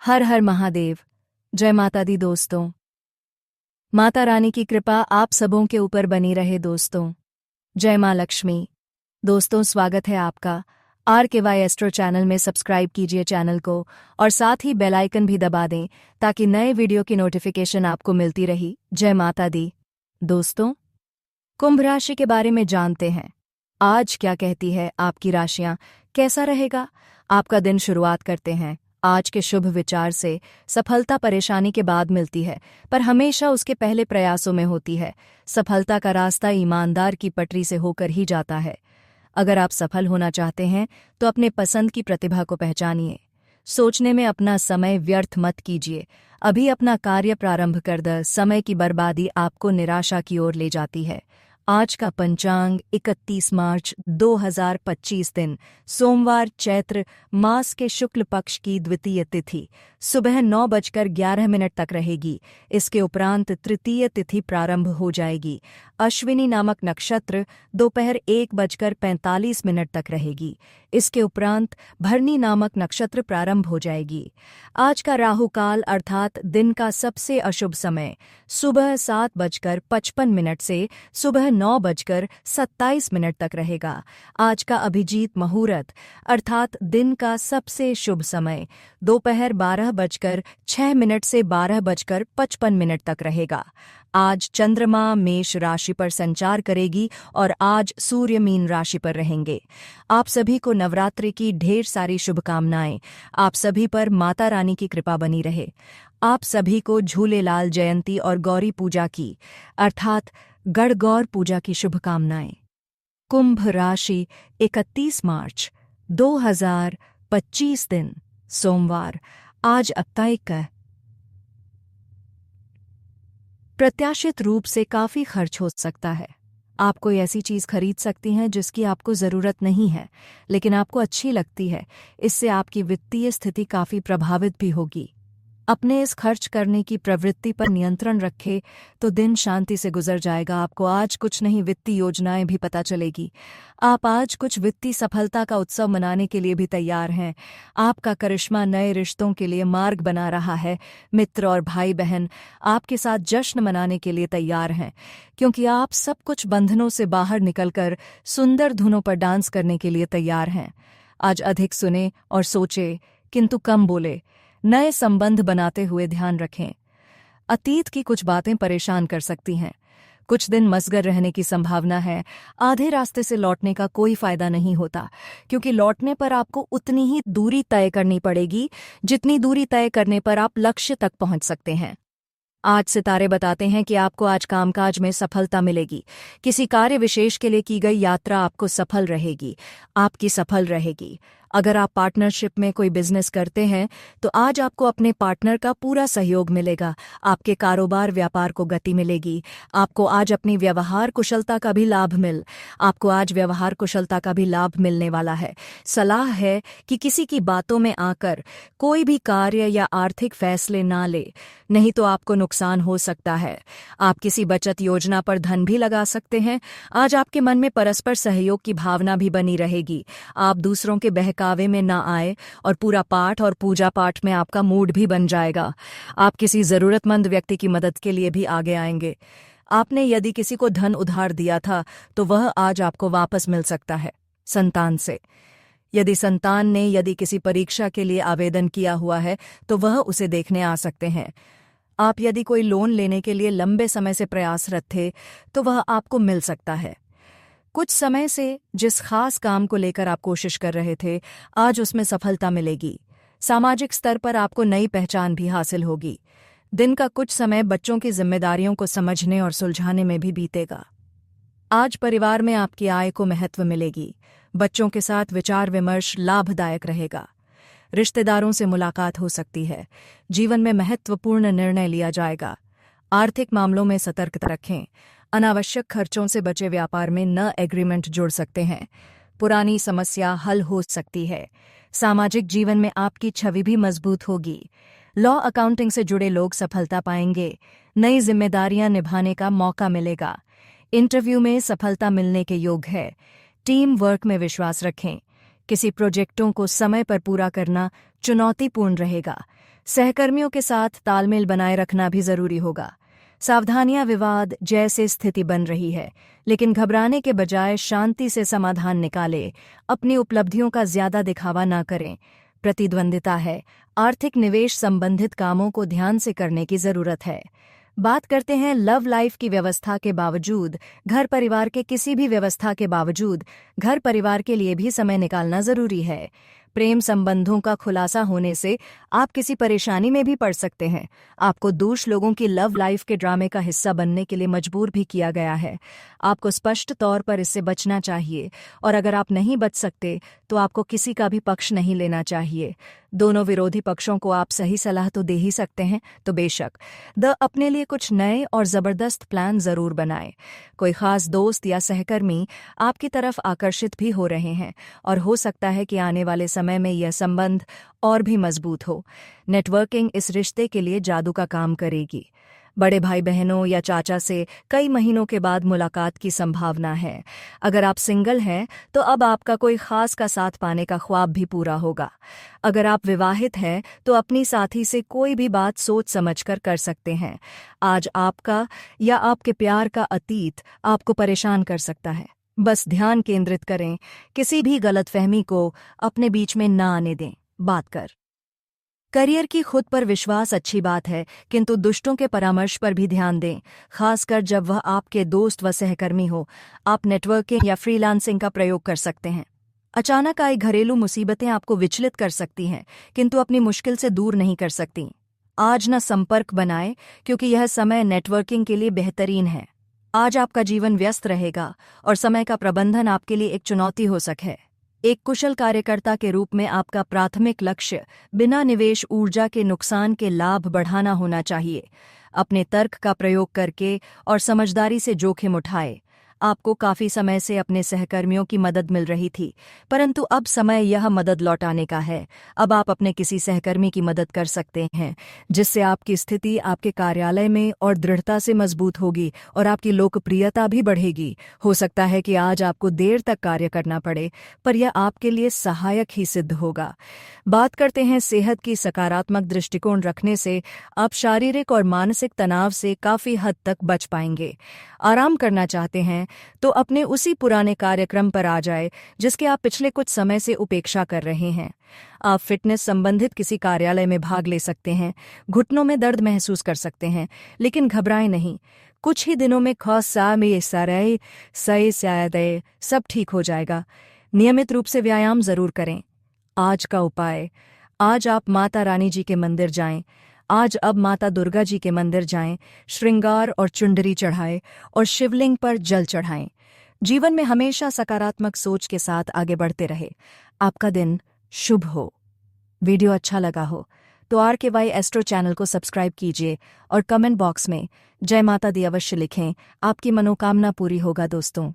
हर हर महादेव। जय माता दी दोस्तों। माता रानी की कृपा आप सबों के ऊपर बनी रहे दोस्तों। जय माँ लक्ष्मी। दोस्तों, स्वागत है आपका RKY एस्ट्रो चैनल में। सब्सक्राइब कीजिए चैनल को और साथ ही बेल आइकन भी दबा दें ताकि नए वीडियो की नोटिफिकेशन आपको मिलती रही। जय माता दी। दोस्तों, कुंभ राशि के बारे में जानते हैं। आज क्या कहती है आपकी राशियां, कैसा रहेगा आपका दिन। शुरुआत करते हैं। आज के शुभ विचार से सफलता परेशानी के बाद मिलती है, पर हमेशा उसके पहले प्रयासों में होती है। सफलता का रास्ता ईमानदार की पटरी से होकर ही जाता है। अगर आप सफल होना चाहते हैं तो अपने पसंद की प्रतिभा को पहचानिए। सोचने में अपना समय व्यर्थ मत कीजिए। अभी अपना कार्य प्रारंभ कर दे। समय की बर्बादी आपको निराशा की ओर ले जाती है। आज का पंचांग 31 मार्च 2025 दिन सोमवार, चैत्र मास के शुक्ल पक्ष की द्वितीय तिथि सुबह 9:11 तक रहेगी। इसके उपरांत तृतीय तिथि प्रारंभ हो जाएगी। अश्विनी नामक नक्षत्र दोपहर 1:45 तक रहेगी। इसके उपरांत भरनी नामक नक्षत्र प्रारंभ हो जाएगी। आज का राहु काल अर्थात दिन का सबसे अशुभ समय सुबह 7:55 से सुबह 9:27 तक रहेगा। आज का अभिजीत मुहूर्त अर्थात दिन का सबसे शुभ समय दोपहर 12:06 से 12:55 तक रहेगा। आज चंद्रमा मेष राशि पर संचार करेगी और आज सूर्य मीन राशि पर रहेंगे। आप सभी को नवरात्रि की ढेर सारी शुभकामनाएं। आप सभी पर माता रानी की कृपा बनी रहे। आप सभी को झूलेलाल जयंती और गौरी पूजा की अर्थात गणगौर पूजा की शुभकामनाएं। कुंभ राशि 31 मार्च 2025 दिन सोमवार। आज अप्तायिक प्रत्याशित रूप से काफी खर्च हो सकता है। आप कोई ऐसी चीज खरीद सकती हैं जिसकी आपको जरूरत नहीं है लेकिन आपको अच्छी लगती है। इससे आपकी वित्तीय स्थिति काफी प्रभावित भी होगी। अपने इस खर्च करने की प्रवृत्ति पर नियंत्रण रखें तो दिन शांति से गुजर जाएगा। आपको आज कुछ नहीं वित्तीय योजनाएं भी पता चलेगी। आप आज कुछ वित्तीय सफलता का उत्सव मनाने के लिए भी तैयार हैं। आपका करिश्मा नए रिश्तों के लिए मार्ग बना रहा है। मित्र और भाई बहन आपके साथ जश्न मनाने के लिए तैयार हैं क्योंकि आप सब कुछ बंधनों से बाहर निकलकर सुंदर धुनों पर डांस करने के लिए तैयार हैं। आज अधिक सुने और सोचे किंतु कम बोले। नए संबंध बनाते हुए ध्यान रखें। अतीत की कुछ बातें परेशान कर सकती हैं। कुछ दिन मसगर रहने की संभावना है। आधे रास्ते से लौटने का कोई फायदा नहीं होता क्योंकि लौटने पर आपको उतनी ही दूरी तय करनी पड़ेगी जितनी दूरी तय करने पर आप लक्ष्य तक पहुंच सकते हैं। आज सितारे बताते हैं कि आपको आज कामकाज में सफलता मिलेगी। किसी कार्य विशेष के लिए की गई यात्रा आपको सफल रहेगी। आपकी सफल रहेगी। अगर आप पार्टनरशिप में कोई बिजनेस करते हैं तो आज आपको अपने पार्टनर का पूरा सहयोग मिलेगा। आपके कारोबार व्यापार को गति मिलेगी। आपको आज अपनी व्यवहार कुशलता का भी लाभ मिलने वाला है। सलाह है कि किसी की बातों में आकर कोई भी कार्य या आर्थिक फैसले ना ले, नहीं तो आपको नुकसान हो सकता है। आप किसी बचत योजना पर धन भी लगा सकते हैं। आज आपके मन में परस्पर सहयोग की भावना भी बनी रहेगी। आप दूसरों के बहकावे में ना आए और पूरा पाठ और पूजा पाठ में आपका मूड भी बन जाएगा। आप किसी जरूरतमंद व्यक्ति की मदद के लिए भी आगे आएंगे। आपने यदि किसी को धन उधार दिया था तो वह आज आपको वापस मिल सकता है। संतान से यदि किसी परीक्षा के लिए आवेदन किया हुआ है तो वह उसे देखने आ सकते हैं। आप यदि कोई लोन लेने के लिए लंबे समय से प्रयासरत थे तो वह आपको मिल सकता है। कुछ समय से जिस खास काम को लेकर आप कोशिश कर रहे थे आज उसमें सफलता मिलेगी। सामाजिक स्तर पर आपको नई पहचान भी हासिल होगी। दिन का कुछ समय बच्चों की जिम्मेदारियों को समझने और सुलझाने में भी बीतेगा। आज परिवार में आपकी आय को महत्व मिलेगी। बच्चों के साथ विचार विमर्श लाभदायक रहेगा। रिश्तेदारों से मुलाकात हो सकती है। जीवन में महत्वपूर्ण निर्णय लिया जाएगा। आर्थिक मामलों में सतर्कता रखें। अनावश्यक खर्चों से बचे। व्यापार में न एग्रीमेंट जुड़ सकते हैं। पुरानी समस्या हल हो सकती है। सामाजिक जीवन में आपकी छवि भी मजबूत होगी। लॉ अकाउंटिंग से जुड़े लोग सफलता पाएंगे। नई जिम्मेदारियां निभाने का मौका मिलेगा। इंटरव्यू में सफलता मिलने के योग है। टीम वर्क में विश्वास रखें। किसी प्रोजेक्टों को समय पर पूरा करना चुनौतीपूर्ण रहेगा। सहकर्मियों के साथ तालमेल बनाए रखना भी जरूरी होगा। सावधानियां विवाद जैसे स्थिति बन रही है, लेकिन घबराने के बजाय शांति से समाधान निकाले। अपनी उपलब्धियों का ज्यादा दिखावा ना करें। प्रतिद्वंदिता है, आर्थिक निवेश संबंधित कामों को ध्यान से करने की जरूरत है। बात करते हैं लव लाइफ की व्यवस्था के बावजूद, घर परिवार के किसी भी व्यवस्था के बावजूद घर परिवार के लिए भी समय निकालना जरूरी है। प्रेम संबंधों का खुलासा होने से आप किसी परेशानी में भी पड़ सकते हैं। आपको दूसरे लोगों की लव लाइफ के ड्रामे का हिस्सा बनने के लिए मजबूर भी किया गया है। आपको स्पष्ट तौर पर इससे बचना चाहिए, और अगर आप नहीं बच सकते तो आपको किसी का भी पक्ष नहीं लेना चाहिए। दोनों विरोधी पक्षों को आप सही सलाह तो दे ही सकते हैं, तो बेशक अपने लिए कुछ नए और ज़बरदस्त प्लान ज़रूर बनाएं। कोई ख़ास दोस्त या सहकर्मी आपकी तरफ आकर्षित भी हो रहे हैं, और हो सकता है कि आने वाले समय में यह संबंध और भी मजबूत हो। नेटवर्किंग इस रिश्ते के लिए जादू का काम करेगी। बड़े भाई बहनों या चाचा से कई महीनों के बाद मुलाकात की संभावना है। अगर आप सिंगल हैं तो अब आपका कोई खास का साथ पाने का ख्वाब भी पूरा होगा। अगर आप विवाहित हैं तो अपनी साथी से कोई भी बात सोच समझकर कर सकते हैं। आज आपका या आपके प्यार का अतीत आपको परेशान कर सकता है। बस ध्यान केंद्रित करें, किसी भी गलतफहमी को अपने बीच में ना आने दें। बात कर करियर की खुद पर विश्वास अच्छी बात है, किंतु दुष्टों के परामर्श पर भी ध्यान दें, खासकर जब वह आपके दोस्त व सहकर्मी हो। आप नेटवर्किंग या फ्रीलांसिंग का प्रयोग कर सकते हैं। अचानक आई घरेलू मुसीबतें आपको विचलित कर सकती हैं, किंतु अपनी मुश्किल से दूर नहीं कर सकती। आज न संपर्क बनाएं, क्योंकि यह समय नेटवर्किंग के लिए बेहतरीन है। आज आपका जीवन व्यस्त रहेगा और समय का प्रबंधन आपके लिए एक चुनौती हो सके है। एक कुशल कार्यकर्ता के रूप में आपका प्राथमिक लक्ष्य बिना निवेश ऊर्जा के नुकसान के लाभ बढ़ाना होना चाहिए। अपने तर्क का प्रयोग करके और समझदारी से जोखिम उठाए। आपको काफी समय से अपने सहकर्मियों की मदद मिल रही थी, परंतु अब समय यह मदद लौटाने का है। अब आप अपने किसी सहकर्मी की मदद कर सकते हैं, जिससे आपकी स्थिति आपके कार्यालय में और दृढ़ता से मजबूत होगी और आपकी लोकप्रियता भी बढ़ेगी। हो सकता है कि आज आपको देर तक कार्य करना पड़े, पर यह आपके लिए सहायक ही सिद्ध होगा। बात करते हैं सेहत की। सकारात्मक दृष्टिकोण रखने से आप शारीरिक और मानसिक तनाव से काफी हद तक बच पाएंगे। आराम करना चाहते हैं तो अपने उसी पुराने कार्यक्रम पर आ जाए जिसके आप पिछले कुछ समय से उपेक्षा कर रहे हैं। आप फिटनेस संबंधित किसी कार्यालय में भाग ले सकते हैं। घुटनों में दर्द महसूस कर सकते हैं, लेकिन घबराएं नहीं। कुछ ही दिनों में सब ठीक हो जाएगा। नियमित रूप से व्यायाम जरूर करें। आज का उपाय, आज आप माता रानी जी के मंदिर जाएं। आज अब माता दुर्गा जी के मंदिर जाएं, श्रृंगार और चुंदरी चढ़ाएं और शिवलिंग पर जल चढ़ाएं। जीवन में हमेशा सकारात्मक सोच के साथ आगे बढ़ते रहे। आपका दिन शुभ हो। वीडियो अच्छा लगा हो तो RKY एस्ट्रो चैनल को सब्सक्राइब कीजिए और कमेंट बॉक्स में जय माता दी अवश्य लिखें। आपकी मनोकामना पूरी होगा दोस्तों।